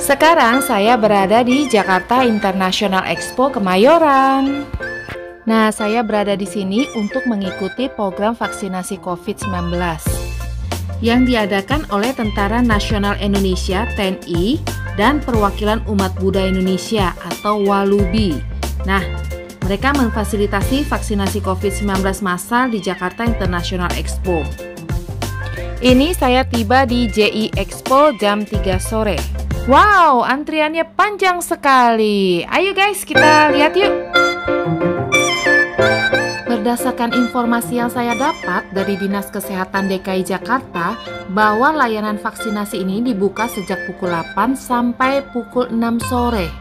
Sekarang saya berada di Jakarta International Expo Kemayoran. Nah, saya berada di sini untuk mengikuti program vaksinasi COVID-19 yang diadakan oleh Tentara Nasional Indonesia (TNI) dan Perwakilan Umat Buddha Indonesia atau Walubi. Nah, mereka memfasilitasi vaksinasi COVID-19 massal di Jakarta International Expo. Ini saya tiba di JI Expo jam 3 sore. Wow, antriannya panjang sekali. Ayo guys, kita lihat yuk. Berdasarkan informasi yang saya dapat dari Dinas Kesehatan DKI Jakarta, bahwa layanan vaksinasi ini dibuka sejak pukul 8 sampai pukul 6 sore.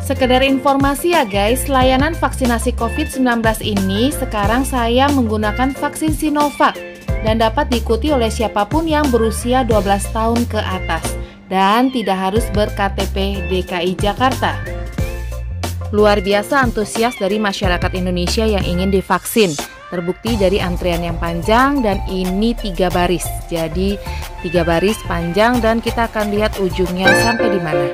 Sekedar informasi ya guys, layanan vaksinasi COVID-19 ini sekarang saya menggunakan vaksin Sinovac dan dapat diikuti oleh siapapun yang berusia 12 tahun ke atas dan tidak harus ber-KTP DKI Jakarta. Luar biasa antusias dari masyarakat Indonesia yang ingin divaksin. Terbukti dari antrian yang panjang dan ini 3 baris. Jadi 3 baris panjang dan kita akan lihat ujungnya sampai di mana.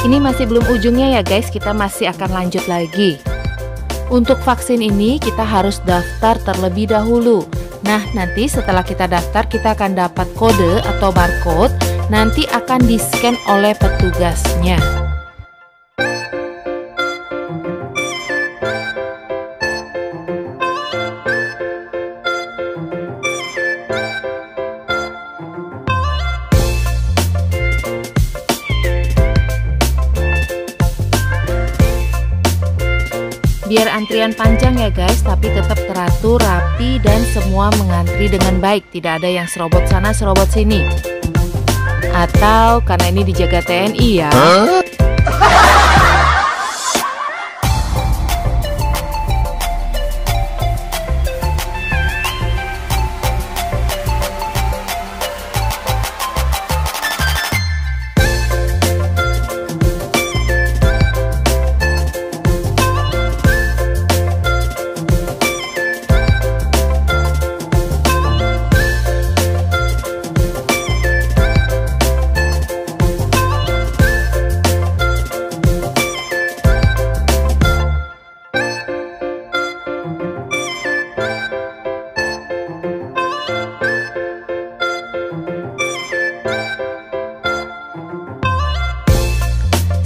Ini masih belum ujungnya ya guys, kita masih akan lanjut lagi. Untuk vaksin ini kita harus daftar terlebih dahulu. Nah, nanti setelah kita daftar kita akan dapat kode atau barcode, nanti akan di-scan oleh petugasnya. Biar antrian panjang ya guys, tapi tetap teratur, rapi, dan semua mengantri dengan baik. Tidak ada yang serobot sana, serobot sini. Atau karena ini dijaga TNI ya.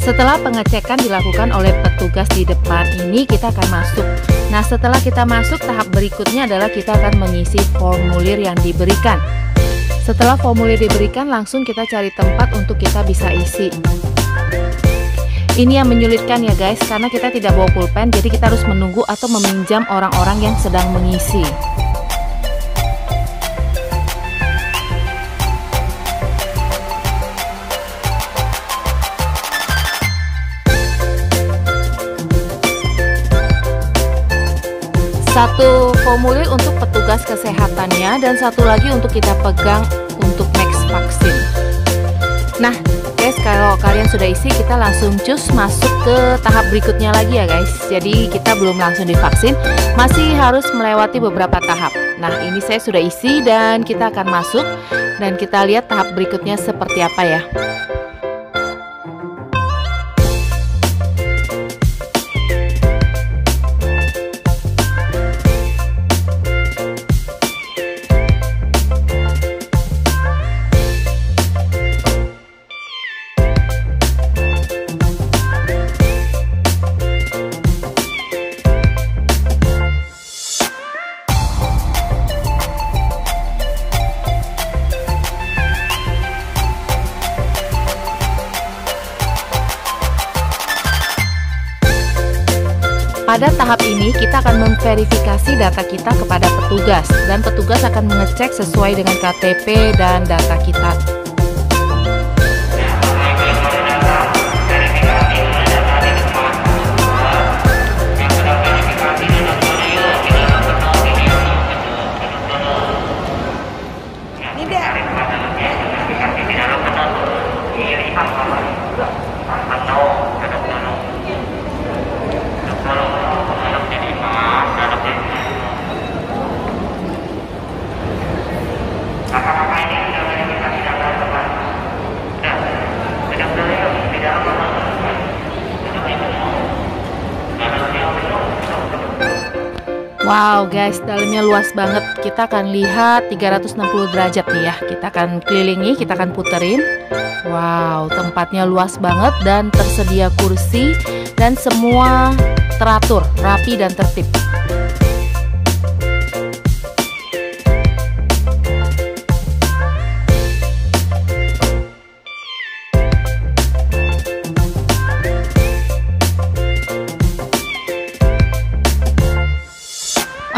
Setelah pengecekan dilakukan oleh petugas di depan ini, kita akan masuk. Nah, setelah kita masuk, tahap berikutnya adalah kita akan mengisi formulir yang diberikan. Setelah formulir diberikan, langsung kita cari tempat untuk kita bisa isi. Ini yang menyulitkan ya guys, karena kita tidak bawa pulpen, jadi kita harus menunggu atau meminjam orang-orang yang sedang mengisi. Satu formulir untuk petugas kesehatannya dan satu lagi untuk kita pegang untuk next vaksin. Nah guys, kalau kalian sudah isi, kita langsung cus masuk ke tahap berikutnya lagi ya guys. Jadi kita belum langsung divaksin, masih harus melewati beberapa tahap. Nah, ini saya sudah isi dan kita akan masuk dan kita lihat tahap berikutnya seperti apa ya. Pada tahap ini kita akan memverifikasi data kita kepada petugas dan petugas akan mengecek sesuai dengan KTP dan data kita. Wow guys, dalamnya luas banget. Kita akan lihat 360 derajat nih ya. Kita akan kelilingi, kita akan puterin. Wow, tempatnya luas banget dan tersedia kursi dan semua teratur, rapi dan tertib.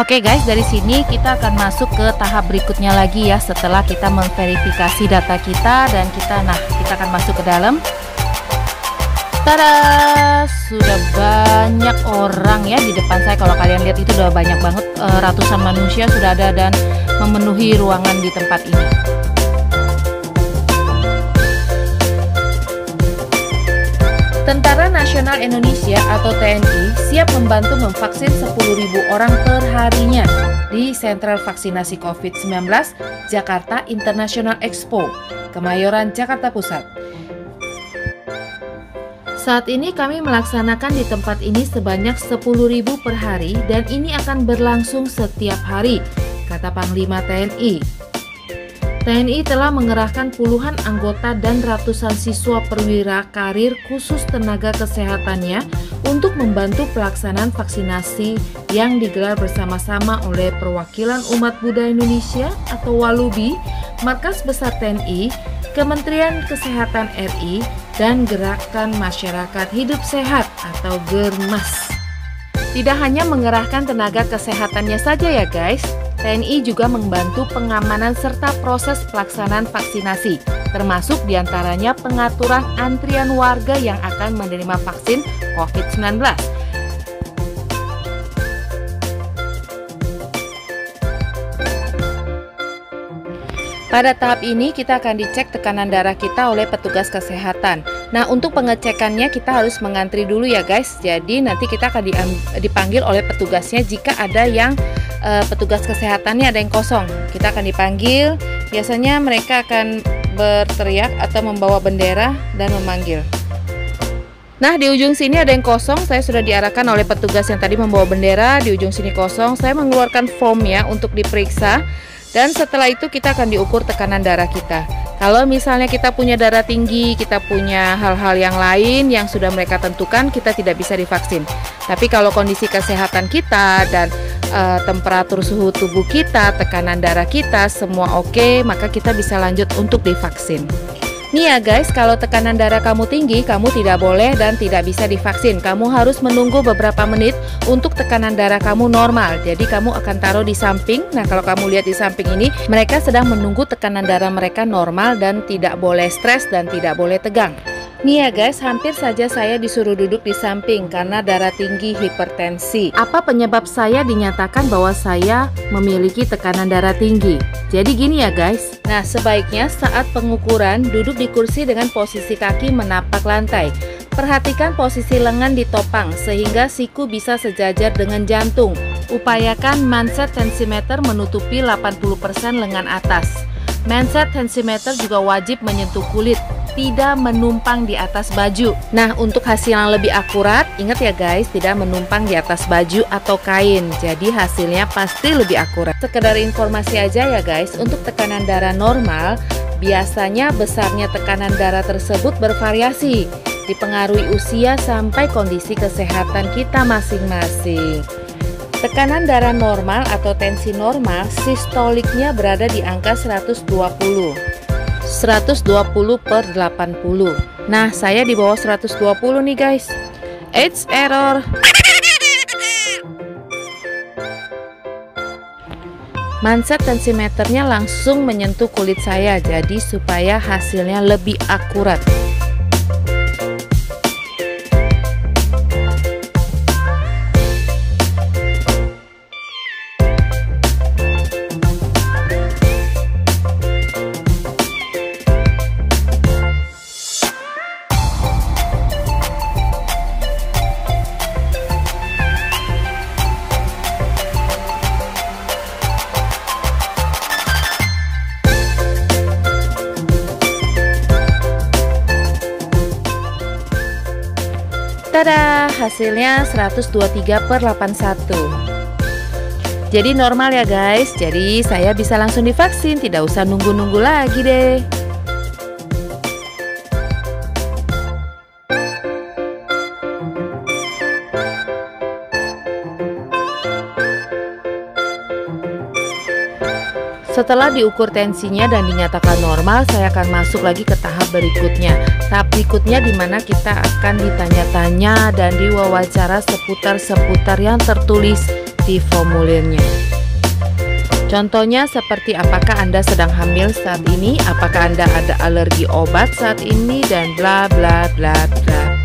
Oke guys, dari sini kita akan masuk ke tahap berikutnya lagi ya. Setelah kita memverifikasi data kita dan kita akan masuk ke dalam. Tada, sudah banyak orang ya di depan saya. Kalau kalian lihat itu udah banyak banget, ratusan manusia sudah ada dan memenuhi ruangan di tempat ini. Tentara Nasional Indonesia atau TNI siap membantu memvaksin 10.000 orang per harinya di Sentral Vaksinasi COVID-19 Jakarta International Expo, Kemayoran, Jakarta Pusat. Saat ini kami melaksanakan di tempat ini sebanyak 10.000 per hari dan ini akan berlangsung setiap hari, kata Panglima TNI. TNI telah mengerahkan puluhan anggota dan ratusan siswa perwira karir khusus tenaga kesehatannya untuk membantu pelaksanaan vaksinasi yang digelar bersama-sama oleh perwakilan umat Buddha Indonesia atau Walubi, Markas Besar TNI, Kementerian Kesehatan RI, dan Gerakan Masyarakat Hidup Sehat atau GERMAS. Tidak hanya mengerahkan tenaga kesehatannya saja ya guys, TNI juga membantu pengamanan serta proses pelaksanaan vaksinasi, termasuk diantaranya pengaturan antrian warga yang akan menerima vaksin COVID-19. Pada tahap ini kita akan dicek tekanan darah kita oleh petugas kesehatan. Nah, untuk pengecekannya kita harus mengantri dulu ya guys. Jadi nanti kita akan dipanggil oleh petugasnya jika ada yang petugas kesehatannya ada yang kosong. Kita akan dipanggil. Biasanya mereka akan berteriak atau membawa bendera dan memanggil. Nah, di ujung sini ada yang kosong. Saya sudah diarahkan oleh petugas yang tadi membawa bendera. Di ujung sini kosong. Saya mengeluarkan form ya untuk diperiksa. Dan setelah itu kita akan diukur tekanan darah kita. Kalau misalnya kita punya darah tinggi, kita punya hal-hal yang lain yang sudah mereka tentukan, kita tidak bisa divaksin. Tapi kalau kondisi kesehatan kita dan temperatur suhu tubuh kita, tekanan darah kita, semua oke, maka kita bisa lanjut untuk divaksin. Nih ya guys, kalau tekanan darah kamu tinggi, kamu tidak boleh dan tidak bisa divaksin. Kamu harus menunggu beberapa menit untuk tekanan darah kamu normal. Jadi kamu akan taruh di samping. Nah, kalau kamu lihat di samping ini, mereka sedang menunggu tekanan darah mereka normal dan tidak boleh stres dan tidak boleh tegang. Nih ya guys, hampir saja saya disuruh duduk di samping karena darah tinggi hipertensi. Apa penyebab saya dinyatakan bahwa saya memiliki tekanan darah tinggi? Jadi gini ya guys. Nah, sebaiknya saat pengukuran duduk di kursi dengan posisi kaki menapak lantai. Perhatikan posisi lengan ditopang sehingga siku bisa sejajar dengan jantung. Upayakan manset tensimeter menutupi 80% lengan atas. Manset tensimeter juga wajib menyentuh kulit, tidak menumpang di atas baju. Nah, untuk hasil yang lebih akurat, ingat ya guys, tidak menumpang di atas baju atau kain. Jadi hasilnya pasti lebih akurat. Sekedar informasi aja ya guys, untuk tekanan darah normal, biasanya besarnya tekanan darah tersebut bervariasi, dipengaruhi usia sampai kondisi kesehatan kita masing-masing. Tekanan darah normal atau tensi normal, sistoliknya berada di angka 120 per 80. Nah, saya di bawah 120 nih guys. It's error. Manset tensimeternya langsung menyentuh kulit saya, jadi supaya hasilnya lebih akurat. Tada, hasilnya 123/81. Jadi normal ya guys. Jadi saya bisa langsung divaksin, tidak usah nunggu-nunggu lagi deh. Setelah diukur tensinya dan dinyatakan normal, saya akan masuk lagi ke tahap berikutnya. Tahap berikutnya di mana kita akan ditanya-tanya dan diwawancara seputar yang tertulis di formulirnya. Contohnya seperti apakah Anda sedang hamil saat ini, apakah Anda ada alergi obat saat ini, dan bla bla bla bla.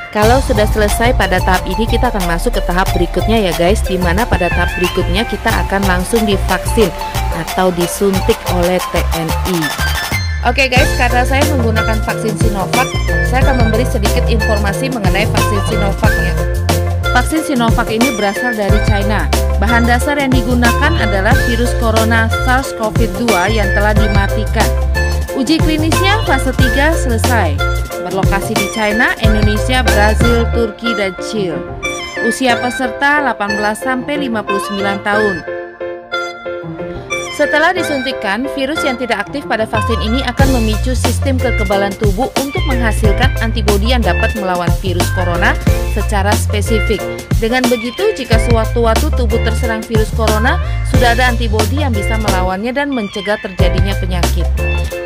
Kalau sudah selesai pada tahap ini, kita akan masuk ke tahap berikutnya ya guys, dimana pada tahap berikutnya kita akan langsung divaksin atau disuntik oleh TNI. Oke guys, karena saya menggunakan vaksin Sinovac, saya akan memberi sedikit informasi mengenai vaksin Sinovac ya. Vaksin Sinovac ini berasal dari China. Bahan dasar yang digunakan adalah virus corona SARS-CoV-2 yang telah dimatikan. Uji klinisnya fase 3 selesai. Berlokasi di China, Indonesia, Brazil, Turki, dan Chile. Usia peserta 18-59 tahun. Setelah disuntikkan, virus yang tidak aktif pada vaksin ini akan memicu sistem kekebalan tubuh untuk menghasilkan antibodi yang dapat melawan virus corona secara spesifik. Dengan begitu, jika sewaktu-waktu tubuh terserang virus corona, sudah ada antibodi yang bisa melawannya dan mencegah terjadinya penyakit.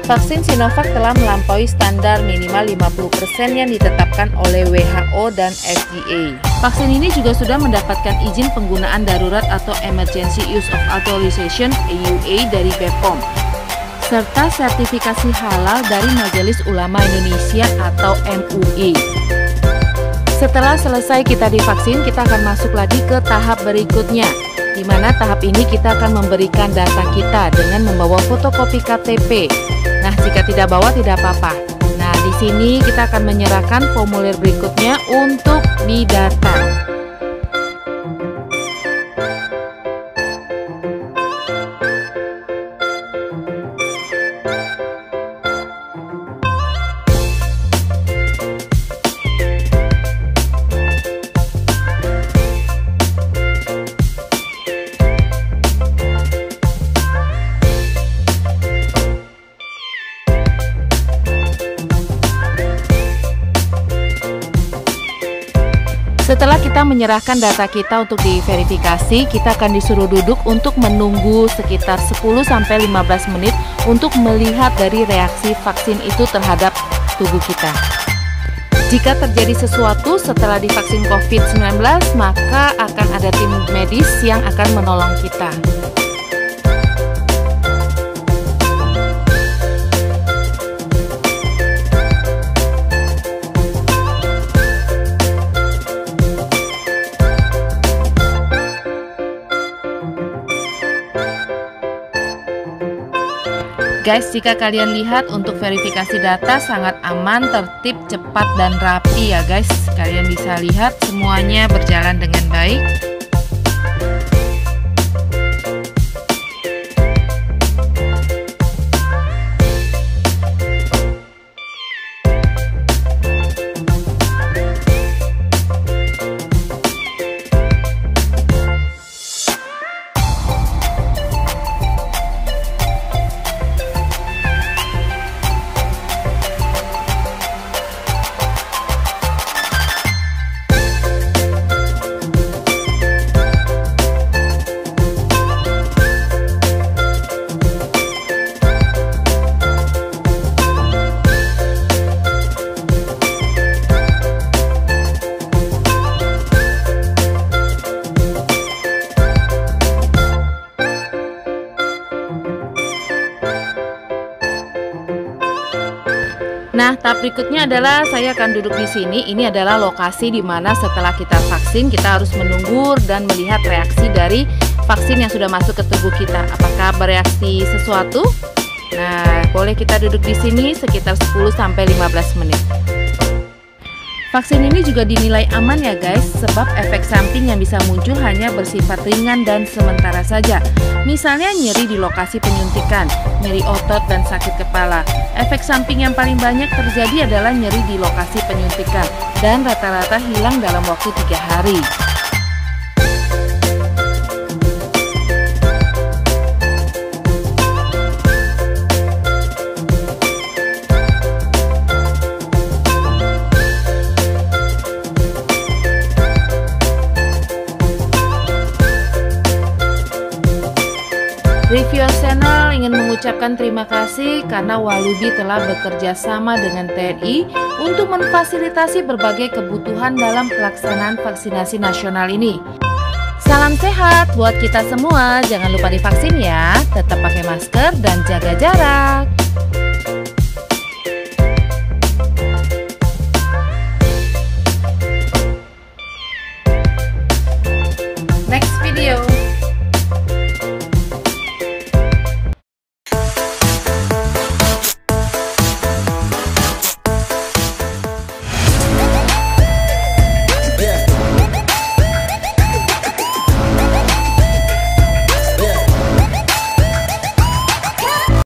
Vaksin Sinovac telah melampaui standar minimal 50% yang ditetapkan oleh WHO dan FDA. Vaksin ini juga sudah mendapatkan izin penggunaan darurat atau Emergency Use of Authorization (EUA) dari BPOM, serta sertifikasi halal dari Majelis Ulama Indonesia atau MUI. Setelah selesai kita divaksin, kita akan masuk lagi ke tahap berikutnya, di mana tahap ini kita akan memberikan data kita dengan membawa fotokopi KTP. Nah, jika tidak bawa tidak apa-apa. Nah, di sini kita akan menyerahkan formulir berikutnya untuk didata. Setelah kita menyerahkan data kita untuk diverifikasi, kita akan disuruh duduk untuk menunggu sekitar 10-15 menit untuk melihat dari reaksi vaksin itu terhadap tubuh kita. Jika terjadi sesuatu setelah divaksin COVID-19, maka akan ada tim medis yang akan menolong kita. Guys, jika kalian lihat untuk verifikasi data sangat aman, tertib, cepat, dan rapi ya guys. Kalian bisa lihat semuanya berjalan dengan baik. Nah, tahap berikutnya adalah saya akan duduk di sini. Ini adalah lokasi di mana setelah kita vaksin, kita harus menunggu dan melihat reaksi dari vaksin yang sudah masuk ke tubuh kita. Apakah bereaksi sesuatu? Nah, boleh kita duduk di sini sekitar 10-15 menit. Vaksin ini juga dinilai aman ya guys, sebab efek samping yang bisa muncul hanya bersifat ringan dan sementara saja. Misalnya nyeri di lokasi penyuntikan, nyeri otot dan sakit kepala. Efek samping yang paling banyak terjadi adalah nyeri di lokasi penyuntikan dan rata-rata hilang dalam waktu 3 hari. Reviewer Channel ingin mengucapkan terima kasih karena Walubi telah bekerja sama dengan TNI untuk memfasilitasi berbagai kebutuhan dalam pelaksanaan vaksinasi nasional ini. Salam sehat buat kita semua, jangan lupa divaksin ya, tetap pakai masker dan jaga jarak.